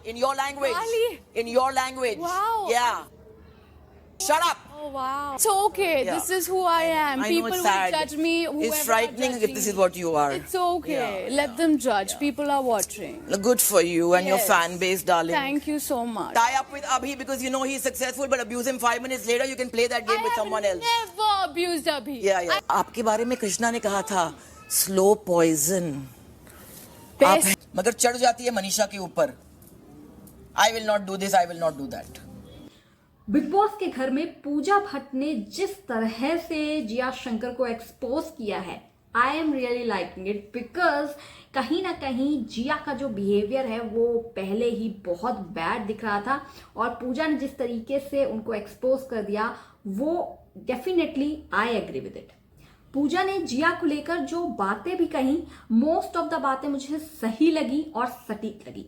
in your language. Bali. In your language. Wow. Yeah. Shut up. Oh wow. It's okay. Yeah. This is who I am. I know People it's will sad. judge me. It's whoever are frightening if judging this is me. what you are. It's okay. Yeah, Let them judge. People are watching. Good for you and your Yes. fan base, darling. Thank you so much. Tie up with Abhi because you know he's successful, but abuse him 5 minutes later. You can play that game I with have someone else. never abused Abhi. Yeah. आपके बारे में कृष्णा ने कहा था slow poison. Best. मगर चढ़ जाती है मनीषा के ऊपर. I will not do this. I will not do that. Big boss के घर में पूजा भट्ट ने जिस तरह से जिया शंकर को एक्सपोज किया है, I am really liking it because कहीं ना कहीं जिया का जो बिहेवियर है वो पहले ही बहुत बैड दिख रहा था और पूजा ने जिस तरीके से उनको एक्सपोज कर दिया वो definitely I agree with it. Pooja ने जिया को लेकर जो बातें भी कही, मोस्ट ऑफ द बातें मुझे सही लगी और सटीक लगी.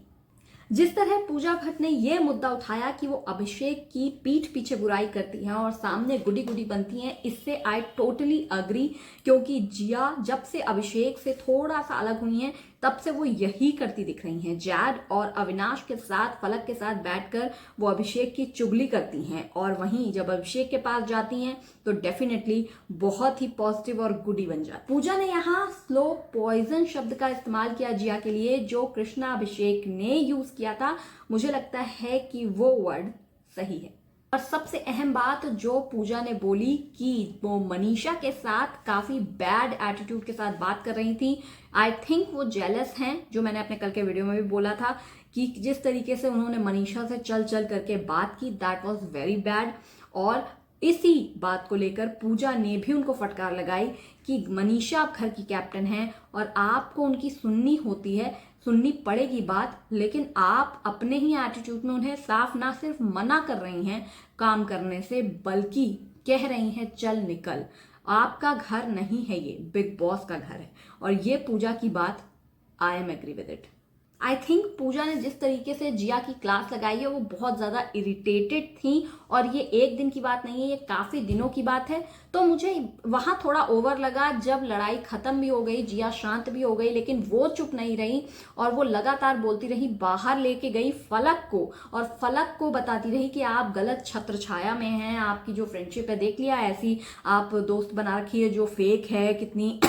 जिस तरह पूजा भट्ट ने यह मुद्दा उठाया कि वो अभिषेक की पीठ पीछे बुराई करती हैं और सामने गुडी गुडी बनती हैं, इससे आई टोटली अग्री. क्योंकि जिया जब से अभिषेक से थोड़ा सा अलग हुई हैं तब से वो यही करती दिख रही हैं. जैड और अविनाश के साथ, फलक के साथ बैठकर वो अभिषेक की चुगली करती हैं और वहीं जब अभिषेक के पास जाती हैं तो डेफिनेटली बहुत ही पॉजिटिव और गुडी बन जाती. पूजा ने यहाँ स्लो पॉइजन शब्द का इस्तेमाल किया जिया के लिए, जो कृष्णा अभिषेक ने यूज किया था. मुझे लगता है कि वो वर्ड सही है. और सबसे अहम बात जो पूजा ने बोली कि वो मनीषा के साथ काफी बैड एटीट्यूड के साथ बात कर रही थी, आई थिंक वो जेलस हैं. जो मैंने अपने कल के वीडियो में भी बोला था कि जिस तरीके से उन्होंने मनीषा से चल चल करके बात की, दैट वाज वेरी बैड. और इसी बात को लेकर पूजा ने भी उनको फटकार लगाई कि मनीषा आप घर की कैप्टन हैं और आपको उनकी सुननी होती है, सुननी पड़ेगी बात, लेकिन आप अपने ही एटीट्यूड में उन्हें साफ ना सिर्फ मना कर रही हैं काम करने से, बल्कि कह रही हैं चल निकल, आपका घर नहीं है, ये बिग बॉस का घर है. और ये पूजा की बात, I am agree with it. I think Pooja ने जिस तरीके से जिया की क्लास लगाई है वो बहुत ज़्यादा इरिटेटेड थी और ये एक दिन की बात नहीं है, ये काफ़ी दिनों की बात है. तो मुझे वहाँ थोड़ा ओवर लगा जब लड़ाई ख़त्म भी हो गई, जिया शांत भी हो गई, लेकिन वो चुप नहीं रही और वो लगातार बोलती रही. बाहर लेके गई फलक को और फलक को बताती रही कि आप गलत छत्र छाया में हैं, आपकी जो फ्रेंडशिप है देख लिया, ऐसी आप दोस्त बना रखी है जो फेक है, कितनी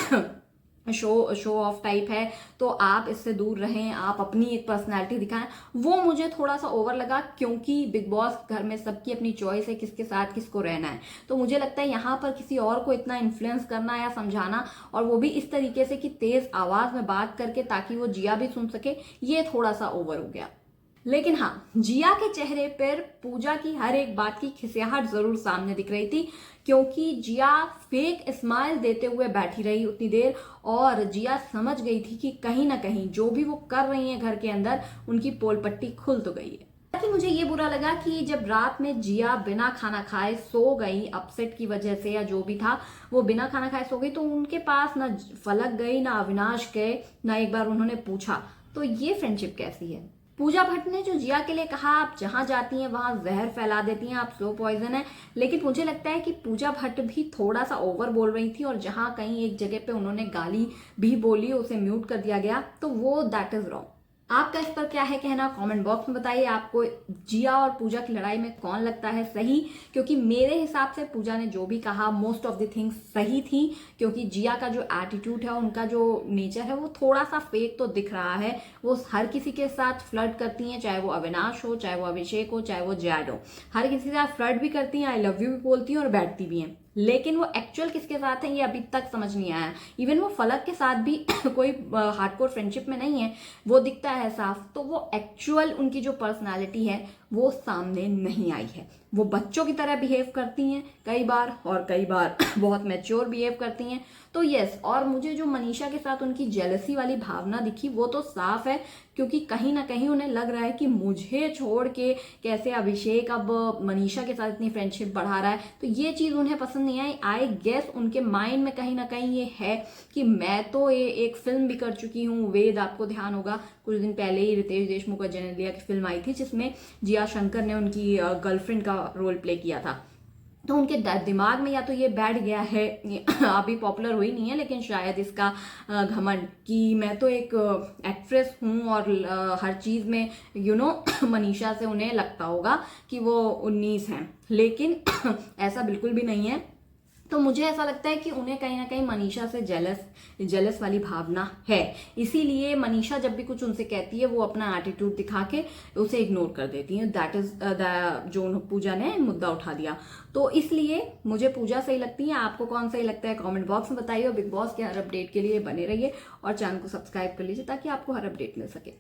शो ऑफ टाइप है, तो आप इससे दूर रहें, आप अपनी एक पर्सनैलिटी दिखाएं. वो मुझे थोड़ा सा ओवर लगा क्योंकि बिग बॉस घर में सबकी अपनी चॉइस है किसके साथ किसको रहना है. तो मुझे लगता है यहाँ पर किसी और को इतना इन्फ्लुएंस करना या समझाना, और वो भी इस तरीके से कि तेज आवाज में बात करके ताकि वो जिया भी सुन सके, ये थोड़ा सा ओवर हो गया. लेकिन हाँ, जिया के चेहरे पर पूजा की हर एक बात की खिसियाहट जरूर सामने दिख रही थी क्योंकि जिया फेक स्माइल देते हुए बैठी रही उतनी देर और जिया समझ गई थी कि कहीं ना कहीं जो भी वो कर रही हैं घर के अंदर उनकी पोल पट्टी खुल तो गई है. हालांकि मुझे ये बुरा लगा कि जब रात में जिया बिना खाना खाए सो गई, अपसेट की वजह से या जो भी था, वो बिना खाना खाए सो गई, तो उनके पास ना फलक गई ना अविनाश गए, ना एक बार उन्होंने पूछा. तो ये फ्रेंडशिप कैसी है? पूजा भट्ट ने जो जिया के लिए कहा आप जहां जाती हैं वहां जहर फैला देती हैं, आप स्लो पॉइजन है, लेकिन मुझे लगता है कि पूजा भट्ट भी थोड़ा सा ओवर बोल रही थी और जहां कहीं एक जगह पे उन्होंने गाली भी बोली, उसे म्यूट कर दिया गया, तो वो दैट इज रॉन्ग. आपका इस पर क्या है कहना, कमेंट बॉक्स में बताइए. आपको जिया और पूजा की लड़ाई में कौन लगता है सही? क्योंकि मेरे हिसाब से पूजा ने जो भी कहा मोस्ट ऑफ द थिंग्स सही थी, क्योंकि जिया का जो एटीट्यूड है, उनका जो नेचर है, वो थोड़ा सा फेक तो दिख रहा है. वो हर किसी के साथ फ्लर्ट करती हैं, चाहे वो अविनाश हो, चाहे वो अभिषेक हो, चाहे वो जैड हो, हर किसी के साथ फ्लर्ट भी करती हैं, आई लव यू भी बोलती हैं और बैठती भी हैं. लेकिन वो एक्चुअल किसके साथ है ये अभी तक समझ नहीं आया. इवन वो फलक के साथ भी कोई हार्डकोर फ्रेंडशिप में नहीं है, वो दिखता है साफ. तो वो एक्चुअल उनकी जो पर्सनालिटी है वो सामने नहीं आई है. वो बच्चों की तरह बिहेव करती हैं कई बार और कई बार बहुत मैच्योर बिहेव करती हैं. तो यस, और मुझे जो मनीषा के साथ उनकी जेलसी वाली भावना दिखी वो तो साफ है, क्योंकि कहीं ना कहीं उन्हें लग रहा है कि मुझे छोड़ के कैसे अभिषेक अब मनीषा के साथ इतनी फ्रेंडशिप बढ़ा रहा है. तो ये चीज उन्हें पसंद नहीं आई. आई गेस उनके माइंड में कहीं ना कहीं ये है कि मैं तो ये एक फिल्म भी कर चुकी हूँ. वेद, आपको ध्यान होगा कुछ दिन पहले ही रितेश देशमुख और जेनेलिया की फिल्म आई थी जिसमें जिया शंकर ने उनकी गर्लफ्रेंड का रोल प्ले किया था. तो उनके दिमाग में या तो ये बैठ गया है, अभी पॉपुलर हुई नहीं है लेकिन शायद इसका घमंड कि मैं तो एक एक्ट्रेस हूँ और हर चीज़ में मनीषा से उन्हें लगता होगा कि वो 19 हैं, लेकिन ऐसा बिल्कुल भी नहीं है। तो मुझे ऐसा लगता है कि उन्हें कहीं ना कहीं मनीषा से जेलस वाली भावना है, इसीलिए मनीषा जब भी कुछ उनसे कहती है वो अपना एटीट्यूड दिखा के उसे इग्नोर कर देती हैं। दैट इज जो पूजा ने मुद्दा उठा दिया, तो इसलिए मुझे पूजा सही लगती है। आपको कौन सही लगता है कमेंट बॉक्स में बताइए, और बिग बॉस के हर अपडेट के लिए बने रहिए और चैनल को सब्सक्राइब कर लीजिए ताकि आपको हर अपडेट मिल सके।